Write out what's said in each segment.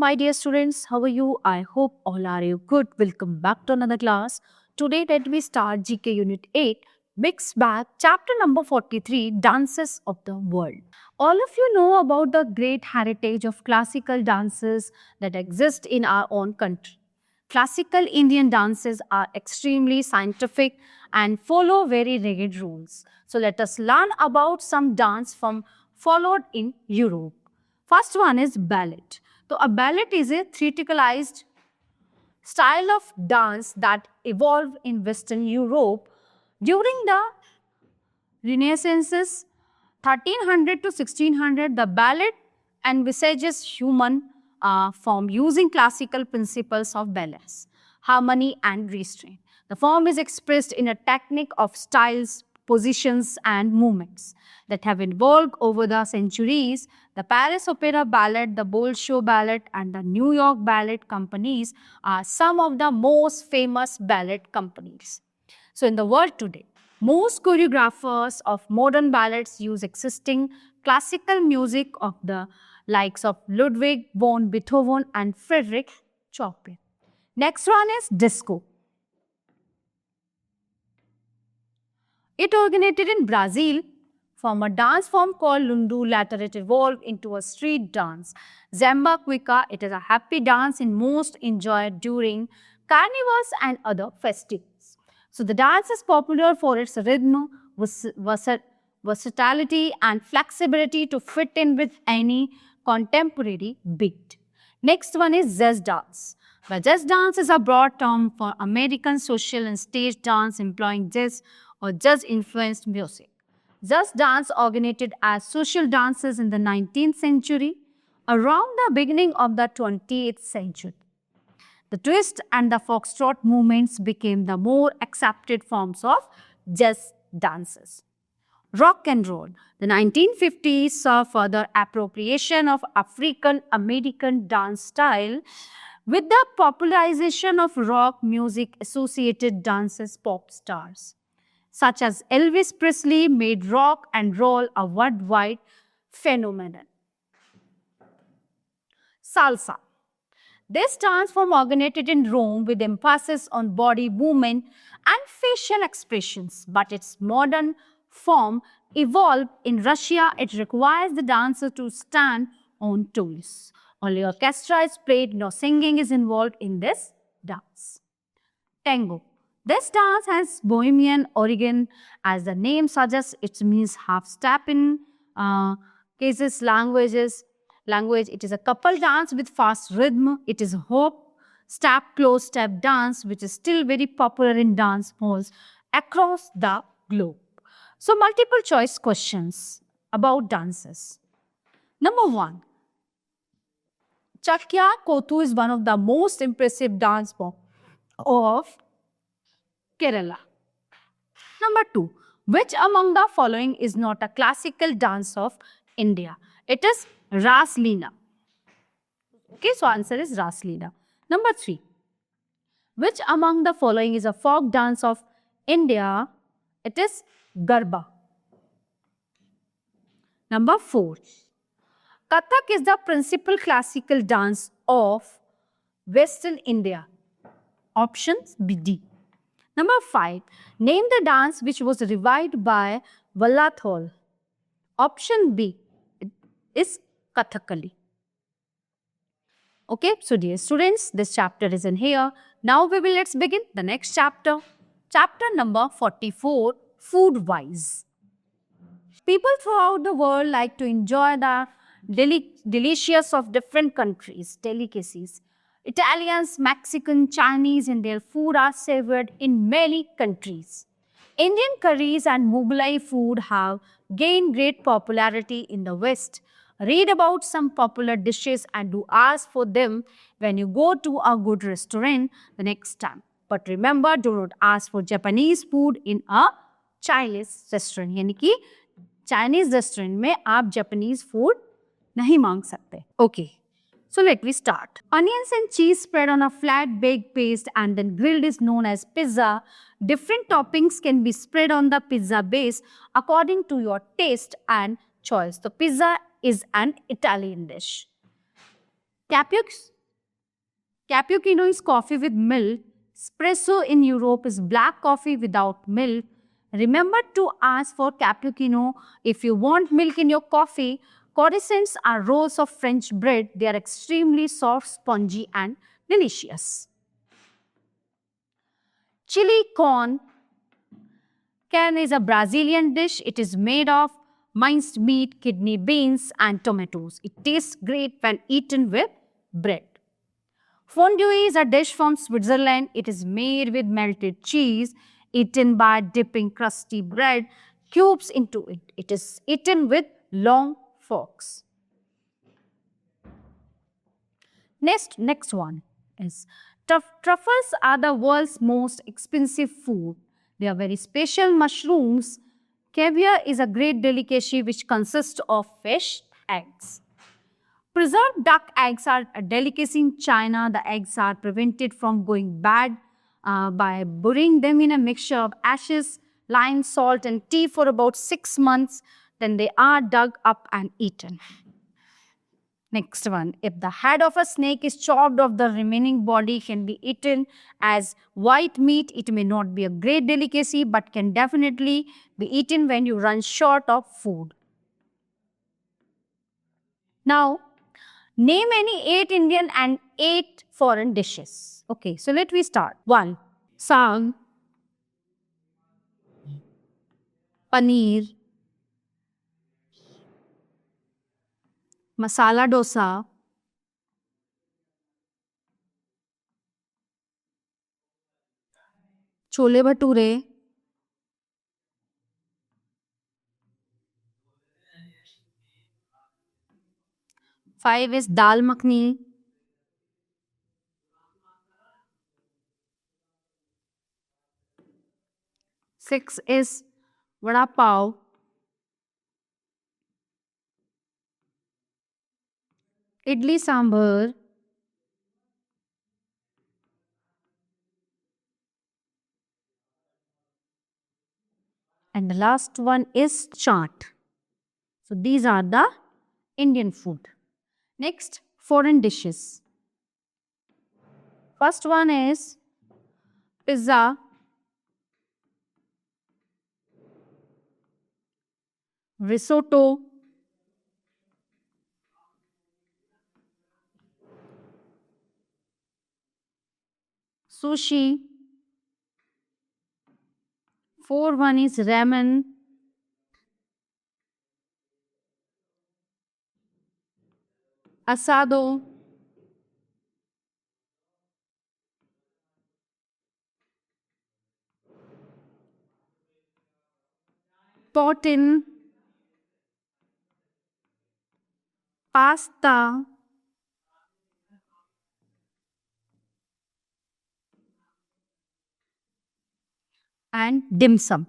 my dear students. How are you? I hope all are you good. Welcome back to another class. Today, let me start GK Unit 8, Mixed Bag, Chapter number 43, Dances of the World. All of you know about the great heritage of classical dances that exist in our own country. Classical Indian dances are extremely scientific and follow very rigid rules. So let us learn about some dance from followed in Europe. First one is ballet. So a ballet is a theatricalized style of dance that evolved in Western Europe during the Renaissance, 1300 to 1600. The ballet envisages human form using classical principles of balance, harmony and restraint. The form is expressed in a technique of styles, positions and movements that have evolved over the centuries. The Paris Opera Ballet, the Bolshoi Ballet and the New York Ballet Companies are some of the most famous ballet companies. So in the world today, most choreographers of modern ballets use existing classical music of the likes of Ludwig von Beethoven and Frederick Chopin. Next one is disco. It originated in Brazil from a dance form called Lundu. Later it evolved into a street dance. Zamba Cuica, it is a happy dance and most enjoyed during carnivals and other festivals. So the dance is popular for its rhythm, versatility and flexibility to fit in with any contemporary beat. Next one is jazz dance. The jazz dance is a broad term for American social and stage dance employing jazz or jazz-influenced music. Jazz dance originated as social dances in the 19th century, around the beginning of the 20th century. The twist and the foxtrot movements became the more accepted forms of jazz dances. Rock and roll. The 1950s saw further appropriation of African American dance style with the popularization of rock music associated dances pop stars such as Elvis Presley made rock and roll a worldwide phenomenon. Salsa. This dance form originated in Rome with emphasis on body movement and facial expressions, but its modern form evolved in Russia. It requires the dancer to stand on toes. Only orchestra is played, no singing is involved in this dance. Tango. This dance has Bohemian origin. As the name suggests, it means half step in cases, language. It is a couple dance with fast rhythm. It is a hop, step, close step dance, which is still very popular in dance halls across the globe. So multiple choice questions about dances. Number 1. Chakya Kotu is one of the most impressive dance forms of Kerala. Number 2. Which among the following is not a classical dance of India? It is Ras Leela. Okay, so answer is Ras Leela. Number 3. Which among the following is a folk dance of India? It is Garba. Number 4. Kathak is the principal classical dance of Western India. Options B, D. Number 5. Name the dance which was revived by Vallathol. Option B is Kathakali. Okay, so dear students, this chapter is in here. Now let's begin the next chapter. Chapter number 44, Food Wise. People throughout the world like to enjoy the delicious of different countries, delicacies. Italians, Mexican, Chinese and their food are savored in many countries. Indian curries and Mughlai food have gained great popularity in the West. Read about some popular dishes and do ask for them when you go to a good restaurant the next time. But remember, do not ask for Japanese food in a Chinese restaurant. यानी कि Chinese restaurant में आप Japanese food नहीं मांग सकते. Okay. So let me start. Onions and cheese spread on a flat baked paste and then grilled is known as pizza. Different toppings can be spread on the pizza base according to your taste and choice. So pizza is an Italian dish. Cappuccino is coffee with milk. Espresso in Europe is black coffee without milk. Remember to ask for cappuccino if you want milk in your coffee. Croissants are rolls of French bread. They are extremely soft, spongy, and delicious. Chili con carne is a Brazilian dish. It is made of minced meat, kidney beans, and tomatoes. It tastes great when eaten with bread. Fondue is a dish from Switzerland. It is made with melted cheese, eaten by dipping crusty bread cubes into it. It is eaten with long forks. Next one is truffles are the world's most expensive food. They are very special mushrooms. Caviar is a great delicacy which consists of fish, eggs. Preserved duck eggs are a delicacy in China. The eggs are prevented from going bad by burying them in a mixture of ashes, lime, salt, and tea for about 6 months. Then they are dug up and eaten. Next one, if the head of a snake is chopped off, the remaining body can be eaten as white meat. It may not be a great delicacy, but can definitely be eaten when you run short of food. Now, name any 8 Indian and 8 foreign dishes. Okay, so let me start. 1. Saag, paneer, masala dosa, chole bhature. 5 is dal makhni. 6 is vada pav. 'Idli sambar. And the last one is chaat. So these are the Indian food. Next, foreign dishes. First one is pizza, risotto, sushi. 4 one is ramen, asado, potin, pasta, and dim sum.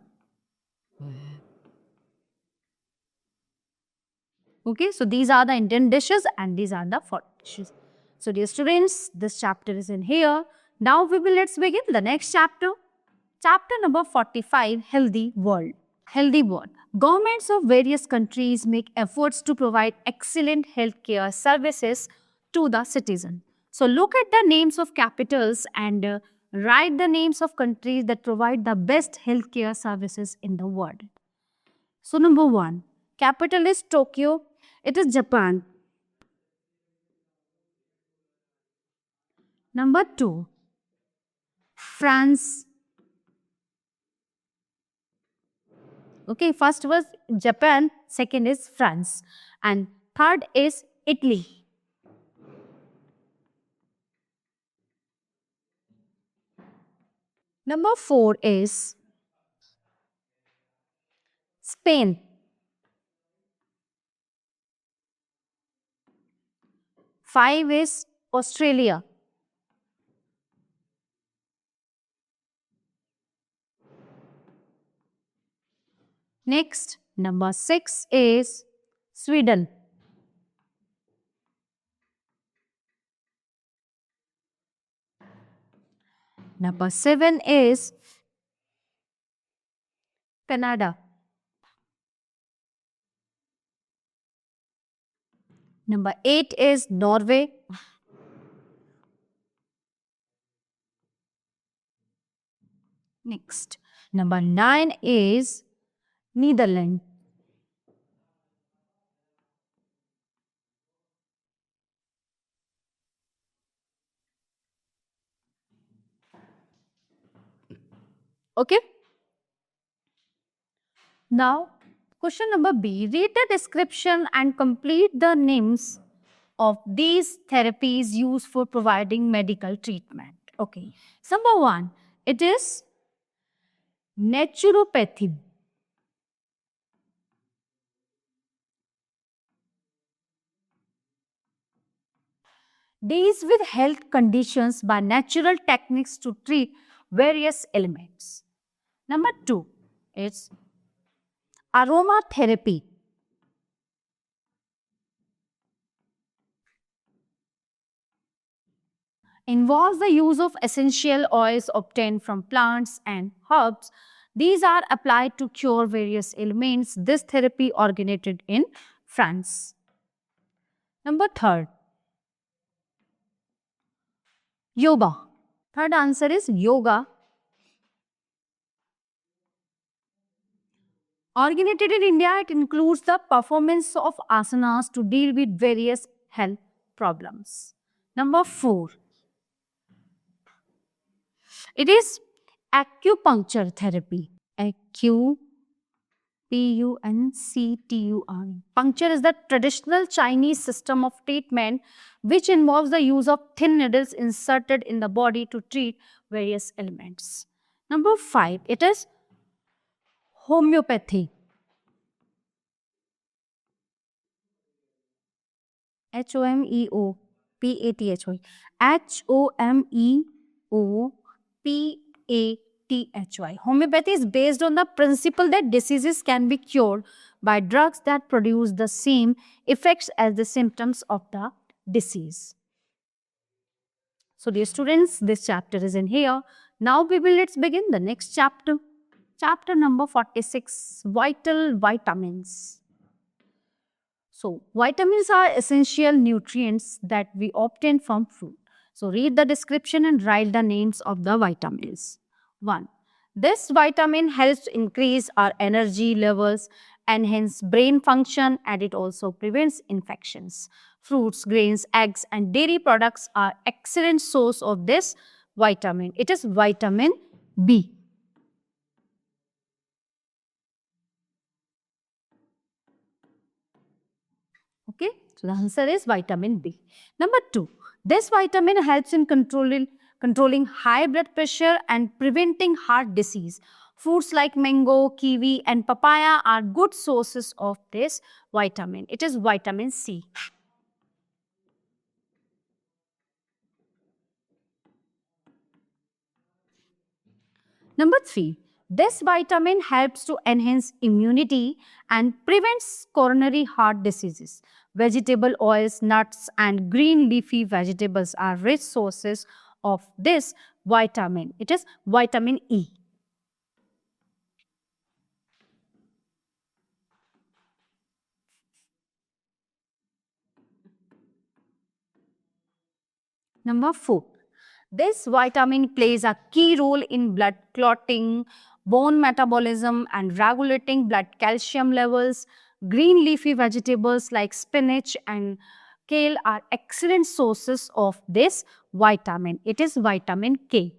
Okay, so these are the Indian dishes and these are the foreign dishes. So dear students, this chapter is in here. Now let's begin the next chapter. Chapter number 45, Healthy World. Healthy World. Governments of various countries make efforts to provide excellent healthcare services to the citizen. So look at the names of capitals and write the names of countries that provide the best healthcare services in the world. So number 1, capital is Tokyo. It is Japan. Number 2, France. Okay, first was Japan, second is France, and third is Italy. Number 4 is Spain. 5 is Australia. Next, number 6 is Sweden. Number 7 is Canada. Number 8 is Norway. Next, number 9 is Netherlands. Okay. Now, question number B. Read the description and complete the names of these therapies used for providing medical treatment. Okay. Number 1, it is naturopathy. Deals with health conditions by natural techniques to treat various ailments. Number 2, it's aromatherapy. Involves the use of essential oils obtained from plants and herbs. These are applied to cure various ailments. This therapy originated in France. Number 3, yoga. Third answer is yoga. Originated in India, it includes the performance of asanas to deal with various health problems. Number 4, it is acupuncture therapy. Puncture. Puncture is the traditional Chinese system of treatment which involves the use of thin needles inserted in the body to treat various ailments. Number 5, it is homeopathy. Homeopathy. Homeopathy. Homeopathy is based on the principle that diseases can be cured by drugs that produce the same effects as the symptoms of the disease. So, dear students, this chapter is in here. Now let's begin the next chapter. Chapter number 46, Vital Vitamins. So, vitamins are essential nutrients that we obtain from food. So, read the description and write the names of the vitamins. 1. This vitamin helps increase our energy levels, enhance brain function, and it also prevents infections. Fruits, grains, eggs, and dairy products are excellent source of this vitamin. It is vitamin B. Okay, so the answer is vitamin B. Number 2, this vitamin helps in controlling high blood pressure and preventing heart disease. Fruits like mango, kiwi, and papaya are good sources of this vitamin. It is vitamin C. Number 3, this vitamin helps to enhance immunity and prevents coronary heart diseases. Vegetable oils, nuts, and green leafy vegetables are rich sources of this vitamin. It is vitamin E. Number 4, this vitamin plays a key role in blood clotting, bone metabolism, and regulating blood calcium levels. Green leafy vegetables like spinach and kale are excellent sources of this vitamin. It is vitamin K.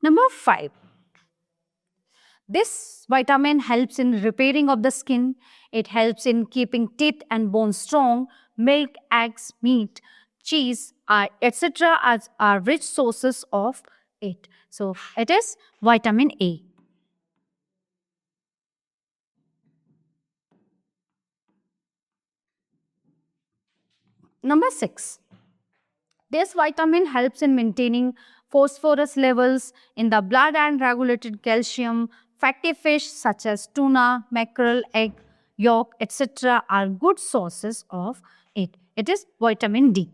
Number 5, this vitamin helps in repairing of the skin. It helps in keeping teeth and bones strong. Milk, eggs, meat, cheese, etc. are rich sources of it. So it is vitamin A. Number 6, this vitamin helps in maintaining phosphorus levels in the blood and regulated calcium. Fatty fish such as tuna, mackerel, egg, yolk, etc. are good sources of it. It is vitamin D.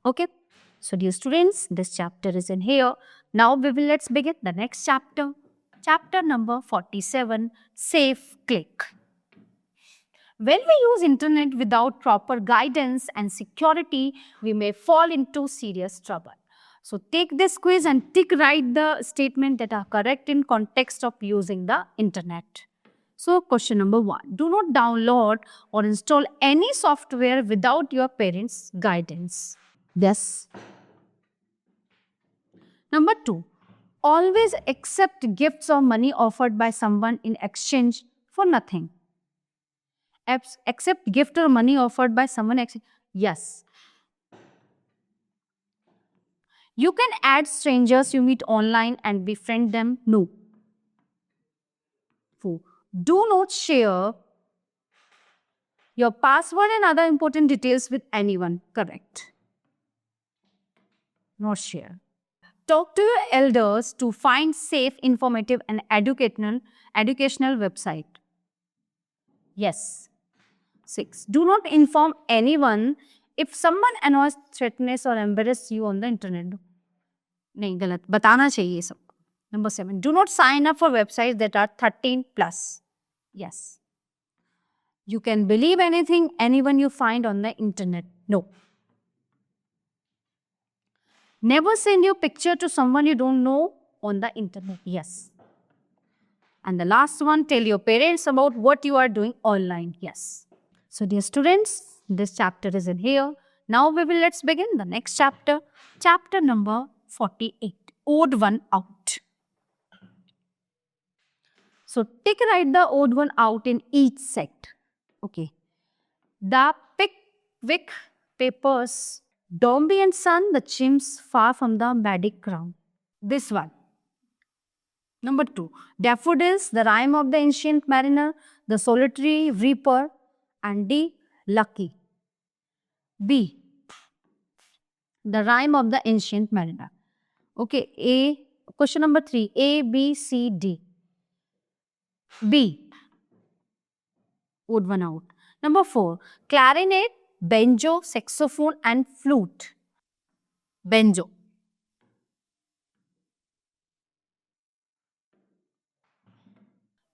Okay. So dear students, this chapter is in here. Now let's begin the next chapter. Chapter number 47, Safe Click. When we use internet without proper guidance and security, we may fall into serious trouble. So take this quiz and write the statement that are correct in context of using the internet. So question number 1, do not download or install any software without your parents' guidance. Yes. Number 2, always accept gifts or money offered by someone in exchange for nothing. Accept gift or money offered by someone. Yes. You can add strangers you meet online and befriend them. No. 4, do not share your password and other important details with anyone. Correct. Not share. Talk to your elders to find safe, informative and educational website. Yes. 6, do not inform anyone if someone annoys, threatens or embarrasses you on the internet. नहीं, गलत, बताना चाहिए सब. Number 7, do not sign up for websites that are 13 plus. Yes. You can believe anyone you find on the internet. No. Never send your picture to someone you don't know on the internet. Yes. And the last one, tell your parents about what you are doing online. Yes. So dear students, this chapter is in here. Now let's begin the next chapter. Chapter number 48, odd one out. So write the odd one out in each set. Okay. The Pickwick Papers, Dombey and Son, the chimps far from the Magic Crown. This one. Number 2, Daffodils, the rhyme of the ancient mariner, the solitary reaper, and D, Lucky. B, the rhyme of the ancient mariner. Okay, question number 3, A, B, C, D. B, odd one out. Number 4, clarinet, banjo, saxophone and flute. Banjo.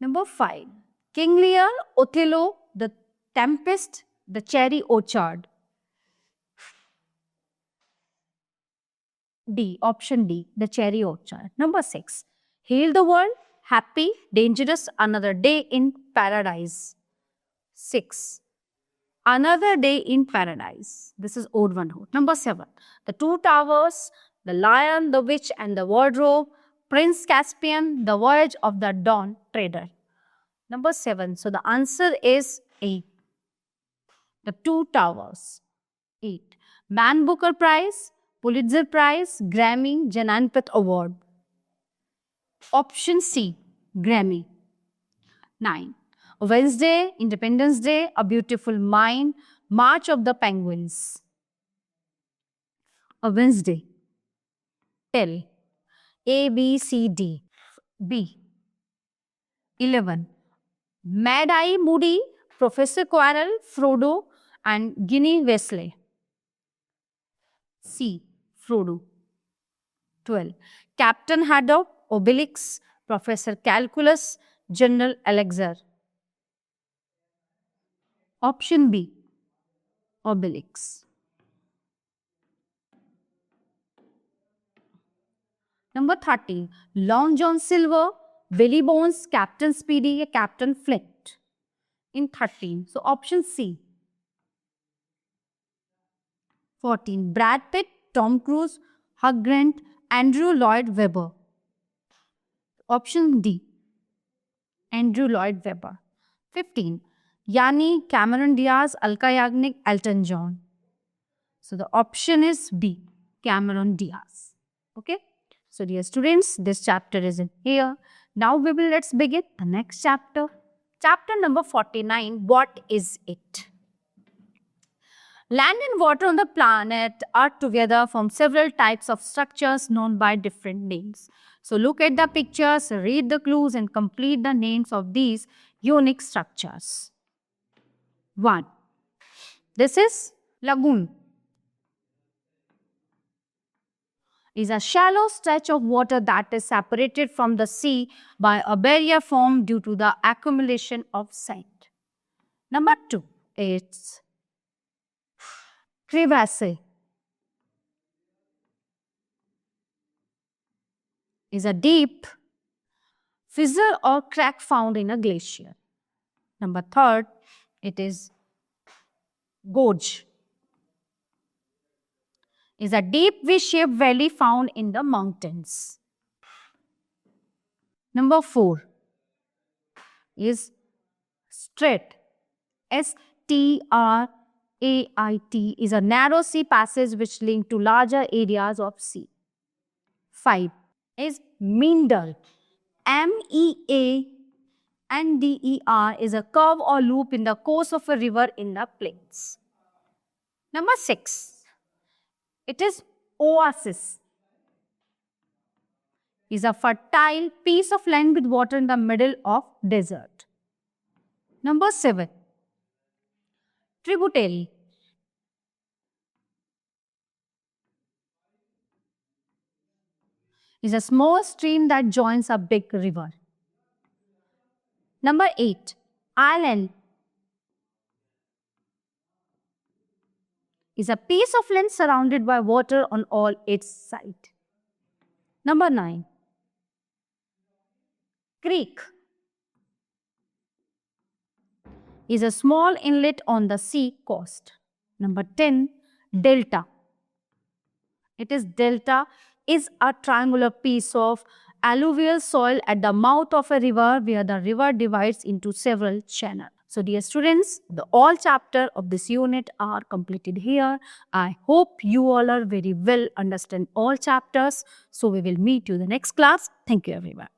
Number 5, King Lear, Othello, the Tempest, the Cherry Orchard. D, option D, the Cherry Orchard. Number 6, Heal the World, Happy, Dangerous, Another Day in Paradise. 6, Another Day in Paradise. This is odd one out. Number 7, The Two Towers, The Lion, the Witch and the Wardrobe, Prince Caspian, The Voyage of the Dawn Trader. Number 7. So the answer is A, The Two Towers. 8, Man Booker Prize, Pulitzer Prize, Grammy, Jnanpith Award. Option C, Grammy. 9, Wednesday, Independence Day, A Beautiful Mind, March of the Penguins. A Wednesday. Tell. A, B, C, D. B. 11, Mad Eye Moody, Professor Quirrell, Frodo and Ginny Weasley. C, Frodo. 12, Captain Haddock, Obelix, Professor Calculus, General Alexander. Option B, Obelix. Number 13, Long John Silver, Billy Bones, Captain Speedy, Captain Flint. In 13. So option C. 14, Brad Pitt, Tom Cruise, Hugh Grant, Andrew Lloyd Webber. Option D, Andrew Lloyd Webber. 15, Yanni, Cameron Diaz, Alka Yagnik, Elton John. So the option is B, Cameron Diaz. Okay. So dear students, this chapter is in here. Now let's begin the next chapter. Chapter number 49, what is it? Land and water on the planet are together from several types of structures known by different names. So look at the pictures, read the clues and complete the names of these unique structures. 1. This is lagoon. is a shallow stretch of water that is separated from the sea by a barrier formed due to the accumulation of sand. Number 2, it's crevasse. Is a deep fissure or crack found in a glacier. Number 3, it is gorge. Is a deep V-shaped valley found in the mountains. Number 4 is strait. Strait is a narrow sea passage which link to larger areas of sea. 5 is meander. Meander is a curve or loop in the course of a river in the plains. Number 6, it is oasis. Is a fertile piece of land with water in the middle of desert. Number 7, tributary. Is a small stream that joins a big river. Number 8, island. Is a piece of land surrounded by water on all its sides. Number 9, creek. Is a small inlet on the sea coast. Number 10, delta. Delta is a triangular piece of alluvial soil at the mouth of a river where the river divides into several channels. So dear students, the all chapter of this unit are completed here. I hope you all are very well understand all chapters. So we will meet you in the next class. Thank you everyone.